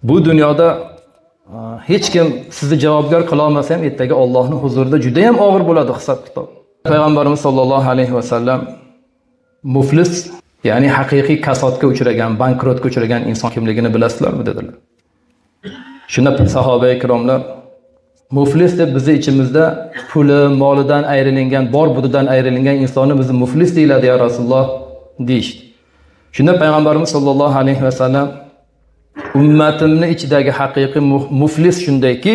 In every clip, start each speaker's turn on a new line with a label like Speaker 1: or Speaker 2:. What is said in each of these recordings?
Speaker 1: Bu dunyoda hech kim sizni javobgar qila olmasa ham ertaga Allohning huzurida juda ham og'ir bo'ladi hisob kitob. Payg'ambarimiz sollallohu alayhi vasallam muflis, ya'ni haqiqiy kasodga uchragan, bankrotga uchragan inson kimligini bilasizlarmi dedilar. Shunda sahoba ikromlar muflis deb bizi ichimizda puli, molidan ayrilingan, bor budidan ayrilingan insonni bizni muflis deyiladi ya Rasululloh deyishdi. Shunda payg'ambarimiz sollallohu alayhi vasallam ummatimning ichidagi haqiqiy muflis shundayki,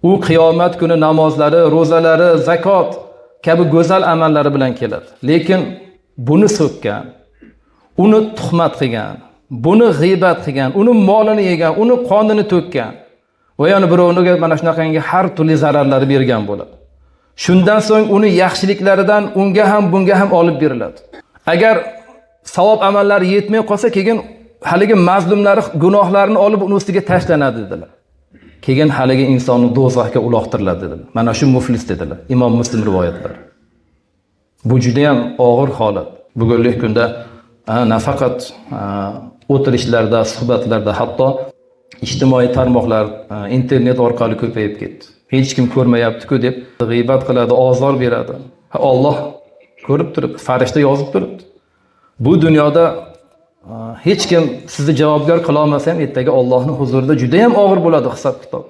Speaker 1: u qiyomat kuni namozlari, ro'zalari, zakot kabi go'zal amallari bilan keladi. Lekin buni so'kkan, uni tuhmat qilgan, buni g'iybat qilgan, uni molini yegan, uni qonini to'kkan va yana birovniga mana shunaqangi har turli zararlar bergan bo'ladi. Shundan so'ng uni yaxshiliklaridan unga ham bunga ham olib beriladi. Agar savob amallari yetmay qolsa, keyin haligi mazlumlari gunohlarini olib uni ustiga tashlanadi dedilar. Keyin haligi insonni do'zaxga uloqtiriladi dedilar. Mana shu muflis dedilar. Imom Muslim rivoyatlari. Bu juda ham og'ir holat. Bugungi kunda nafaqat o'tirishlarda, suhbatlarda, hatto ijtimoiy tarmoqlar, internet orqali ko'payib ketdi. Hech kim ko'rmayapti-ku deb g'iybat qiladi, ozor beradi. Alloh ko'rib turibdi, farishta yozib turibdi. Bu dunyoda hech kim sizni javobgar qila olmasa ham ertaga Allohning huzurida juda ham og'ir bo'ladi hisob kitob.